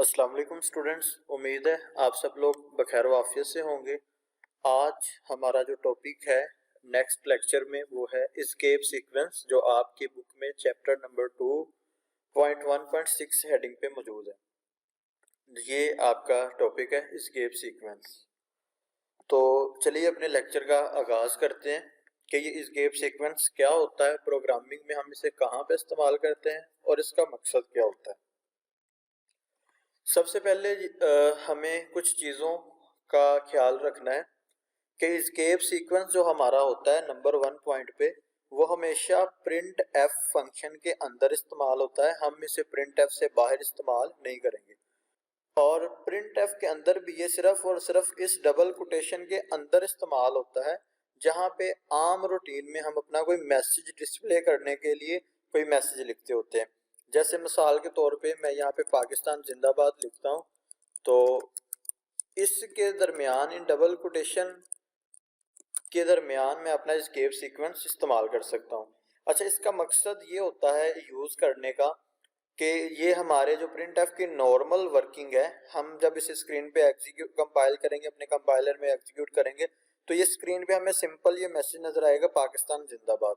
अस्सलाम वालेकुम स्टूडेंट्स। उम्मीद है आप सब लोग बखैर वाफियत से होंगे। आज हमारा जो टॉपिक है नेक्स्ट लेक्चर में वो है एस्केप सीक्वेंस, जो आपकी बुक में चैप्टर नंबर 2.1.6 हेडिंग पे मौजूद है। ये आपका टॉपिक है एस्केप सीक्वेंस। तो चलिए अपने लेक्चर का आगाज़ करते हैं कि ये एस्केप सीक्वेंस क्या होता है, प्रोग्रामिंग में हम इसे कहाँ पे इस्तेमाल करते हैं और इसका मकसद क्या होता है। सबसे पहले हमें कुछ चीज़ों का ख्याल रखना है कि एस्केप सीक्वेंस जो हमारा होता है नंबर 1 पॉइंट पे, वो हमेशा प्रिंट एफ फंक्शन के अंदर इस्तेमाल होता है। हम इसे प्रिंट एफ से बाहर इस्तेमाल नहीं करेंगे। और प्रिंट एफ के अंदर भी ये सिर्फ और सिर्फ इस डबल कोटेशन के अंदर इस्तेमाल होता है जहाँ पे आम रूटीन में हम अपना कोई मैसेज डिस्प्ले करने के लिए कोई मैसेज लिखते होते हैं। जैसे मिसाल के तौर पे मैं यहाँ पे पाकिस्तान जिंदाबाद लिखता हूँ, तो इसके दरमियान इन डबल कोटेशन के दरमियान मैं अपना एस्केप सीक्वेंस इस्तेमाल कर सकता हूँ। अच्छा, इसका मकसद ये होता है यूज़ करने का कि ये हमारे जो प्रिंट एफ की नॉर्मल वर्किंग है, हम जब इसे स्क्रीन पे एग्जीक्यूट कंपाइल करेंगे, अपने कंपाइलर में एग्जीक्यूट करेंगे, तो ये स्क्रीन पे हमें सिंपल ये मैसेज नजर आएगा पाकिस्तान जिंदाबाद।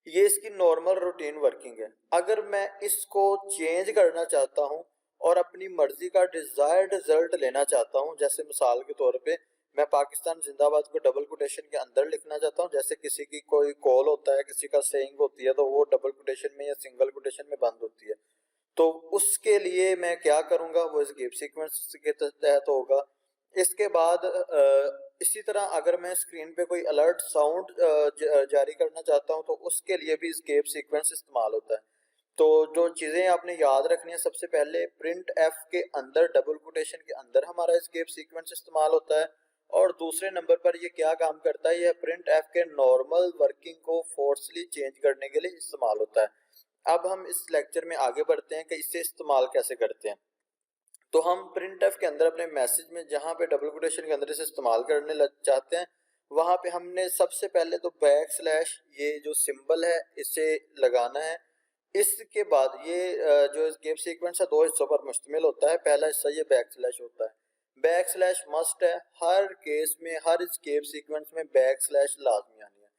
ये इसकी नॉर्मल रूटीन वर्किंग है। अगर मैं इसको चेंज करना चाहता हूँ और अपनी मर्जी का डिजायर्ड रिजल्ट लेना चाहता हूँ, जैसे मिसाल के तौर पे मैं पाकिस्तान जिंदाबाद को डबल कोटेशन के अंदर लिखना चाहता हूँ। जैसे किसी की कोई कॉल होता है, किसी का सेइंग होती है, तो वो डबल कोटेशन में या सिंगल कोटेशन में बंद होती है। तो उसके लिए मैं क्या करूंगा, वो एस्केप सीक्वेंस के तहत होगा। इसके बाद इसी तरह अगर मैं स्क्रीन पे कोई अलर्ट साउंड जारी करना चाहता हूं, तो उसके लिए भी एस्केप सीक्वेंस इस्तेमाल होता है। तो जो चीज़ें आपने याद रखनी है, सबसे पहले प्रिंट एफ के अंदर डबल कोटेशन के अंदर हमारा एस्केप सीक्वेंस इस्तेमाल होता है। और दूसरे नंबर पर ये क्या काम करता है, यह प्रिंट एफ के नॉर्मल वर्किंग को फोर्सली चेंज करने के लिए इस्तेमाल होता है। अब हम इस लेक्चर में आगे बढ़ते हैं कि इसे इस्तेमाल कैसे करते हैं। तो हम प्रिंट एफ के अंदर अपने मैसेज में जहां पे डबल कोटेशन के अंदर इसे इस्तेमाल करने लग चाहते हैं, वहां पे हमने सबसे पहले तो बैक स्लैश ये जो सिंबल है इसे लगाना है। इसके बाद ये जो एस्केप सीक्वेंस है दो हिस्सों पर मुश्तमिल होता है। पहला हिस्सा ये बैक स्लैश होता है। बैक स्लैश मस्ट है हर केस में, हर एस्केप सीक्वेंस में बैक स्लैश लाजमी आनी है।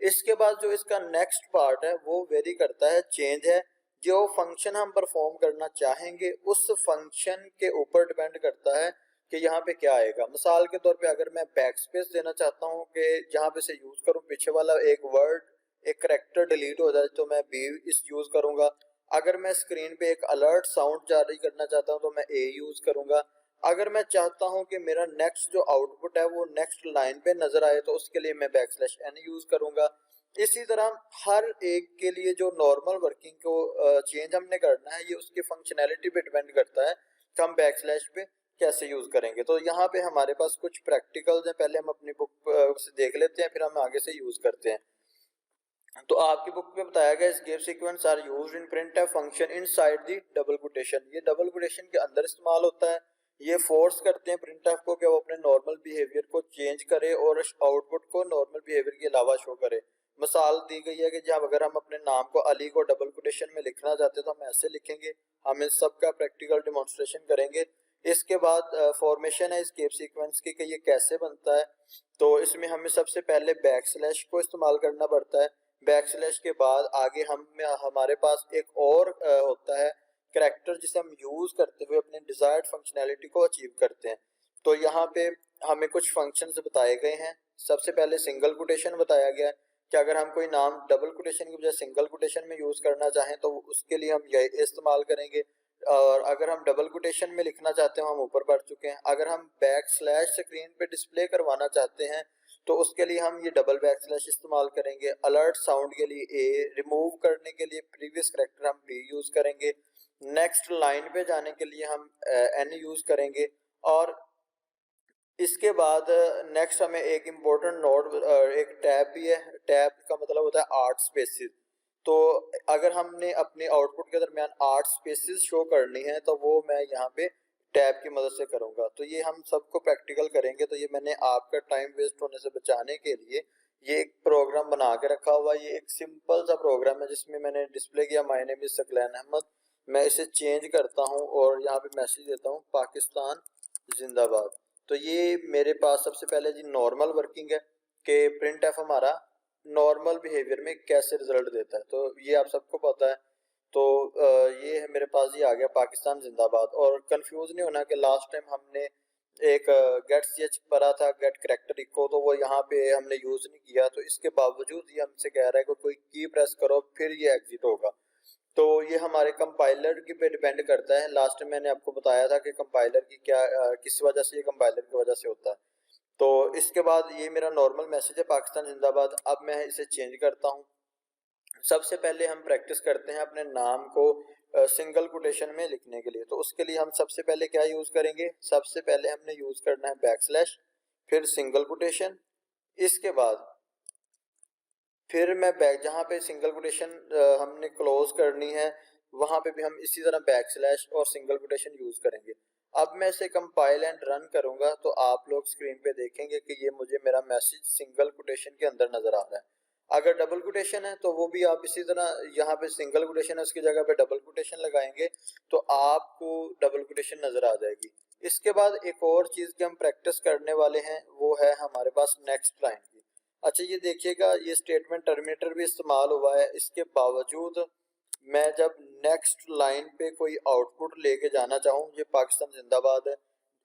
इसके बाद जो इसका नेक्स्ट पार्ट है वो वेरी करता है, चेंज है। जो फंक्शन हम परफॉर्म करना चाहेंगे उस फंक्शन के ऊपर डिपेंड करता है कि यहाँ पे क्या आएगा। मिसाल के तौर पे अगर मैं बैक स्पेस देना चाहता हूँ कि जहाँ पे से यूज करूँ, पीछे वाला एक वर्ड एक करेक्टर डिलीट हो जाए, तो मैं बी इस यूज करूंगा। अगर मैं स्क्रीन पे एक अलर्ट साउंड जारी करना चाहता हूँ तो मैं ए यूज करूंगा। अगर मैं चाहता हूँ कि मेरा नेक्स्ट जो आउटपुट है वो नेक्स्ट लाइन पे नजर आए, तो उसके लिए मैं बैक स्लैश एन यूज करूंगा। इसी तरह हर एक के लिए जो नॉर्मल वर्किंग को चेंज हमने करना है, ये उसकी फंक्शनैलिटी पे डिपेंड करता है कि हम बैक स्लैश पे कैसे यूज करेंगे। तो यहाँ पे हमारे पास कुछ प्रैक्टिकल्स हैं, पहले हम अपनी बुक से देख लेते हैं, फिर हम आगे से यूज करते हैं। तो आपकी बुक में बताया गया escape sequence are used in print f function inside the double quotation. ये डबल कोटेशन के अंदर इस्तेमाल होता है। ये फोर्स करते हैं प्रिंट एफ को कि वो अपने नॉर्मल बिहेवियर को चेंज करे और आउटपुट को नॉर्मल बिहेवियर के अलावा शो करे। मिसाल दी गई है कि जब अगर हम अपने नाम को अली को डबल कोटेशन में लिखना चाहते हैं तो हम ऐसे लिखेंगे। हम इन सब का प्रैक्टिकल डिमॉन्स्ट्रेशन करेंगे। इसके बाद फॉर्मेशन है एस्केप सीक्वेंस की कि ये कैसे बनता है। तो इसमें हमें सबसे पहले बैक स्लैश को इस्तेमाल करना पड़ता है। बैक स्लैश के बाद आगे हम हमारे पास एक और होता है करैक्टर, जिसे हम यूज करते हुए अपने डिजायर्ड फंक्शनैलिटी को अचीव करते हैं। तो यहाँ पे हमें कुछ फंक्शंस बताए गए हैं। सबसे पहले सिंगल कोटेशन बताया गया है कि अगर हम कोई नाम डबल कोटेशन की बजाय सिंगल कोटेशन में यूज करना चाहें तो उसके लिए हम ये इस्तेमाल करेंगे। और अगर हम डबल कोटेशन में लिखना चाहते हैं, हम ऊपर बढ़ चुके हैं। अगर हम बैक स्लैश स्क्रीन पे डिस्प्ले करवाना चाहते हैं तो उसके लिए हम ये डबल बैक स्लैश इस्तेमाल करेंगे। अलर्ट साउंड के लिए ए, रिमूव करने के लिए प्रीवियस करैक्टर हम बी यूज करेंगे। नेक्स्ट लाइन पे जाने के लिए हम एन यूज करेंगे। और इसके बाद नेक्स्ट हमें एक इम्पोर्टेंट नोट, एक टैब भी है। टैब का मतलब होता है आर्ट स्पेसिस। तो अगर हमने अपने आउटपुट के दरमियान आर्ट स्पेसिस शो करनी है तो वो मैं यहाँ पे टैब की मदद से करूंगा। तो ये हम सबको प्रैक्टिकल करेंगे। तो ये मैंने आपका टाइम वेस्ट होने से बचाने के लिए ये एक प्रोग्राम बना के रखा हुआ है। ये एक सिंपल सा प्रोग्राम है जिसमें मैंने डिस्प्ले किया my name is Saqlain Ahmad. मैं इसे चेंज करता हूँ और यहाँ पे मैसेज देता हूँ पाकिस्तान जिंदाबाद। तो ये मेरे पास सबसे पहले जी नॉर्मल वर्किंग है कि प्रिंट एफ हमारा नॉर्मल बिहेवियर में कैसे रिजल्ट देता है, तो ये आप सबको पता है। तो ये है मेरे पास, ये आ गया पाकिस्तान जिंदाबाद। और कंफ्यूज नहीं होना कि लास्ट टाइम हमने एक गेट ch पढ़ा था, गेट करेक्टर इको, तो वो यहाँ पे हमने यूज नहीं किया, तो इसके बावजूद ये हमसे कह रहा है कि कोई की प्रेस करो फिर ये एग्जिट होगा। तो ये हमारे कंपाइलर की पे डिपेंड करता है। लास्ट में मैंने आपको बताया था कि कंपाइलर की क्या किस वजह से, ये कंपाइलर की वजह से होता है। तो इसके बाद ये मेरा नॉर्मल मैसेज है पाकिस्तान जिंदाबाद। अब मैं इसे चेंज करता हूँ। सबसे पहले हम प्रैक्टिस करते हैं अपने नाम को सिंगल कोटेशन में लिखने के लिए। तो उसके लिए हम सबसे पहले क्या यूज करेंगे, सबसे पहले हमने यूज करना है बैकस्लैश, फिर सिंगल कोटेशन। इसके बाद फिर मैं बैक, जहाँ पे सिंगल कोटेशन हमने क्लोज करनी है वहां पे भी हम इसी तरह बैकस्लैश और सिंगल कोटेशन यूज करेंगे। अब मैं इसे कंपाइल एंड रन करूंगा तो आप लोग स्क्रीन पे देखेंगे कि ये मुझे मेरा मैसेज सिंगल कोटेशन के अंदर नजर आ रहा है। अगर डबल कोटेशन है तो वो भी आप इसी तरह, यहाँ पे सिंगल कोटेशन है उसकी जगह पे डबल कोटेशन लगाएंगे तो आपको डबल कोटेशन नजर आ जाएगी। इसके बाद एक और चीज की हम प्रैक्टिस करने वाले हैं, वो है हमारे पास नेक्स्ट लाइन की। अच्छा ये देखिएगा, ये स्टेटमेंट टर्मिनेटर भी इस्तेमाल हुआ है, इसके बावजूद मैं जब नेक्स्ट लाइन पे कोई आउटपुट लेके जाना चाहूँ, ये पाकिस्तान जिंदाबाद है,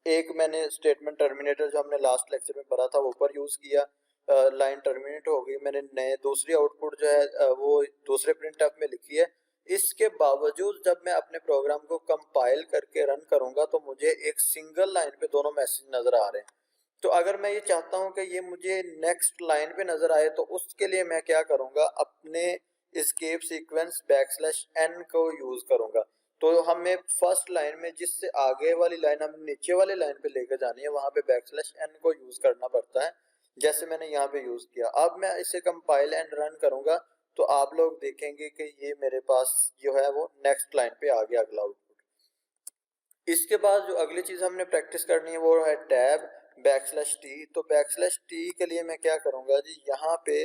एक मैंने स्टेटमेंट टर्मिनेटर जो हमने लास्ट लेक्चर में पढ़ा था वो पर यूज किया, लाइन टर्मिनेट हो गई, मैंने नए दूसरी आउटपुट जो है वो दूसरे प्रिंट में लिखी है। इसके बावजूद जब मैं अपने प्रोग्राम को कंपाइल करके रन करूंगा तो मुझे एक सिंगल लाइन पे दोनों मैसेज नजर आ रहे हैं। तो अगर मैं ये चाहता हूं कि ये मुझे नेक्स्ट लाइन पे नजर आए तो उसके लिए मैं क्या करूंगा, अपने एस्केप सीक्वेंस बैकस्लैश एन को यूज करूंगा। तो हमें फर्स्ट लाइन में जिससे आगे वाली लाइन हम नीचे वाले लाइन पे लेकर जानी है वहां पे बैकस्लैश एन को यूज करना पड़ता है, जैसे मैंने यहाँ पे यूज किया। अब मैं इसे कंपाइल एंड रन करूंगा तो आप लोग देखेंगे कि ये मेरे पास जो है वो नेक्स्ट लाइन पे आ गया अगला आउटपुट। इसके बाद जो अगली चीज हमने प्रैक्टिस करनी है वो है टैब बैकस्लैश टी। तो बैकस्लैश टी के लिए मैं क्या करूंगा जी, यहाँ पे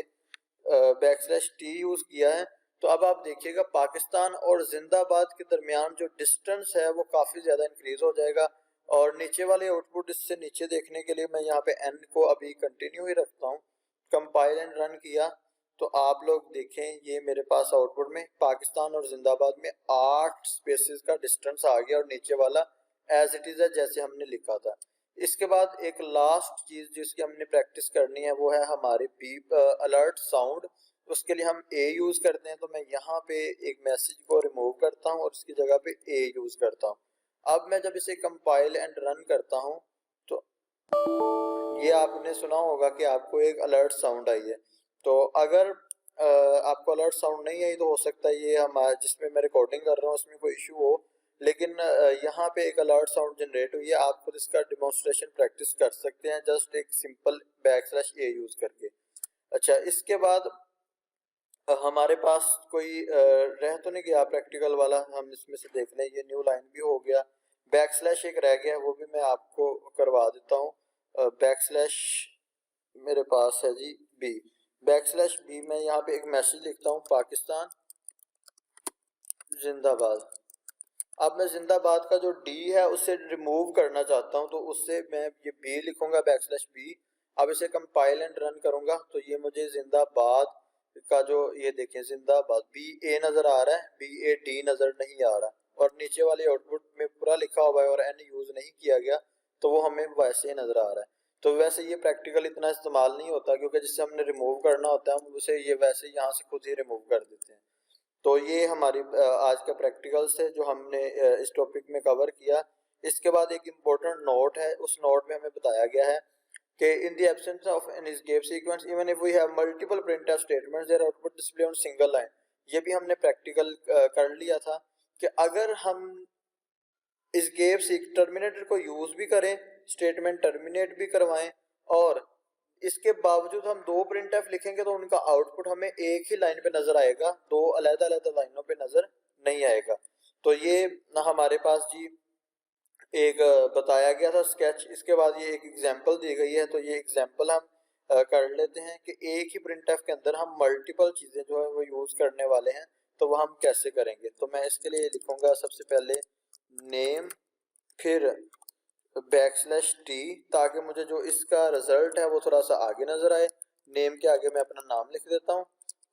बैकस्लैश टी यूज किया है। तो अब आप देखिएगा पाकिस्तान और जिंदाबाद के दरमियान जो डिस्टेंस है वो काफी ज्यादा इंक्रीज हो जाएगा। और नीचे वाले आउटपुट इससे नीचे देखने के लिए मैं यहाँ पे एन को अभी कंटिन्यू ही रखता हूँ। कंपाइल एंड रन किया तो आप लोग देखें ये मेरे पास आउटपुट में पाकिस्तान और जिंदाबाद में 8 स्पेसेस का डिस्टेंस आ गया और नीचे वाला एज इट इज है जैसे हमने लिखा था। इसके बाद एक लास्ट चीज जिसकी हमने प्रैक्टिस करनी है वो है हमारी बीप अलर्ट साउंड। उसके लिए हम ए यूज करते हैं, तो मैं यहाँ पे एक मैसेज को रिमूव करता हूँ और इसकी जगह पे ए यूज करता हूँ। अब मैं जब इसे कंपाइल एंड रन करता हूँ तो ये आपने सुना होगा कि आपको एक अलर्ट साउंड आई है। तो अगर आपको अलर्ट साउंड नहीं आई तो हो सकता है ये हमारा जिसमें मैं रिकॉर्डिंग कर रहा हूँ उसमें कोई इशू हो, लेकिन यहाँ पे एक अलर्ट साउंड जनरेट हुई है। आप खुद इसका डिमॉन्स्ट्रेशन प्रैक्टिस कर सकते हैं जस्ट एक सिंपल बैकस्लैश ए यूज करके। अच्छा इसके बाद हमारे पास कोई रह तो नहीं गया प्रैक्टिकल वाला, हम इसमें से देख लें। ये न्यू लाइन भी हो गया, बैकस्लैश एक रह गया वो भी मैं आपको करवा देता हूँ। बैकस्लैश मेरे पास है जी बी, बैकस्लैश बी मैं यहाँ पे एक मैसेज लिखता हूँ पाकिस्तान जिंदाबाद। अब मैं जिंदाबाद का जो डी है उसे रिमूव करना चाहता हूँ तो उससे मैं ये बी लिखूंगा बैकस्लैश बी। अब इसे कंपाइल एंड रन करूंगा तो ये मुझे जिंदाबाद का जो, ये देखें जिंदाबाद बी ए नजर आ रहा है, बी ए डी नजर नहीं आ रहा और नीचे वाले आउटपुट में पूरा लिखा हुआ है और एन यूज नहीं किया गया तो वो हमें वैसे ही नजर आ रहा है। तो वैसे ये प्रैक्टिकल इतना इस्तेमाल नहीं होता क्योंकि जिससे हमने रिमूव करना होता है हम उसे ये वैसे यहाँ से खुद ही रिमूव कर देते हैं। तो ये हमारी आज का प्रैक्टिकल्स है जो हमने इस टॉपिक में कवर किया। इसके बाद एक इम्पोर्टेंट नोट है, उस नोट में हमें बताया गया है कि in the absence of an escape sequence even if we have multiple printf statements their output display on single line. ये भी हमने प्रैक्टिकल कर लिया था कि अगर हम एस्केप टर्मिनेटर को यूज भी करें, स्टेटमेंट टर्मिनेट भी करवाएं और इसके बावजूद हम दो प्रिंटफ लिखेंगे तो उनका आउटपुट हमें एक ही लाइन पे नजर आएगा, दो अलग-अलग लाइनों पे नजर नहीं आएगा। तो ये हमारे पास जी एक बताया गया था स्केच। इसके बाद ये एक एग्जांपल दी गई है तो ये एग्जांपल हम कर लेते हैं कि एक ही प्रिंटफ के अंदर हम मल्टीपल चीजें जो है वो यूज करने वाले हैं। तो वह हम कैसे करेंगे। तो मैं इसके लिए लिखूंगा सबसे पहले नेम, फिर \t, ताकि मुझे जो इसका रिजल्ट है वो थोड़ा सा आगे नजर आए। नेम के आगे मैं अपना नाम लिख देता हूँ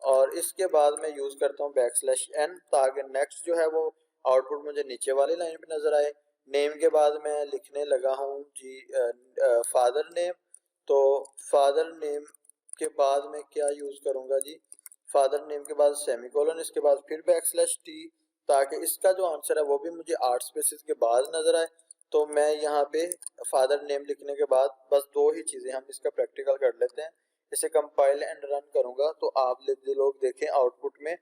और इसके बाद मैं यूज करता हूँ \n, ताकि नेक्स्ट जो है वो आउटपुट मुझे नीचे वाली लाइन पे नजर आए। नेम के बाद मैं लिखने लगा हूँ जी फादर नेम। तो फादर नेम के बाद मैं क्या यूज करूंगा जी, फादर नेम के बाद सेमीकोलन, इसके बाद फिर \t, ताकि इसका जो आंसर है वो भी मुझे 8 स्पेसेस के बाद नजर आए। तो मैं यहाँ पे फादर नेम लिखने के बाद बस दो ही चीजें हम इसका प्रैक्टिकल कर लेते हैं। इसे कंपाइल एंड रन करूंगा तो आप लोग देखें आउटपुट में,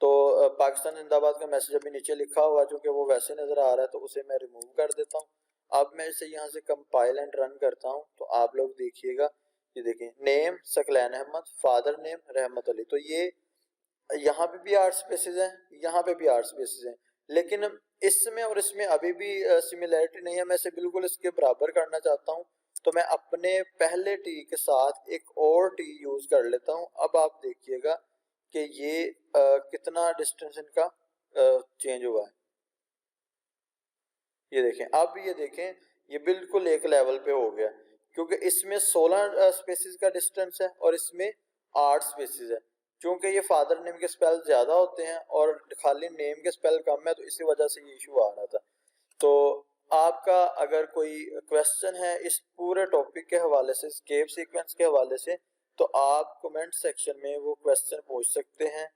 तो पाकिस्तान जिंदाबाद का मैसेज अभी नीचे लिखा हुआ है, चूंकि वो वैसे नजर आ रहा है तो उसे मैं रिमूव कर देता हूँ। अब मैं इसे यहाँ से कंपाइल एंड रन करता हूँ तो आप लोग देखिएगा, ये देखें name Saqlain Ahmad, father name Rahmat Ali. तो ये यहाँ पे भी 8 स्पेसेस हैं, यहाँ पे भी 8 स्पेसेस हैं, लेकिन इसमें और इसमें अभी भी सिमिलैरिटी नहीं है। मैं इसे बिल्कुल इसके बराबर करना चाहता हूँ, तो मैं अपने पहले टी के साथ एक और टी यूज कर लेता हूँ। अब आप देखिएगा कि ये कितना डिस्टेंस इनका चेंज हुआ है। ये देखें, अब ये देखें, ये बिल्कुल एक लेवल पे हो गया, क्योंकि इसमें 16 स्पेसिस का डिस्टेंस है और इसमें 8 स्पेसिस है। क्योंकि ये फादर नेम के स्पेल ज्यादा होते हैं और खाली नेम के स्पेल कम है, तो इसी वजह से ये इशू आ रहा था। तो आपका अगर कोई क्वेश्चन है इस पूरे टॉपिक के हवाले से, एस्केप सीक्वेंस के हवाले से, तो आप कमेंट सेक्शन में वो क्वेश्चन पूछ सकते हैं।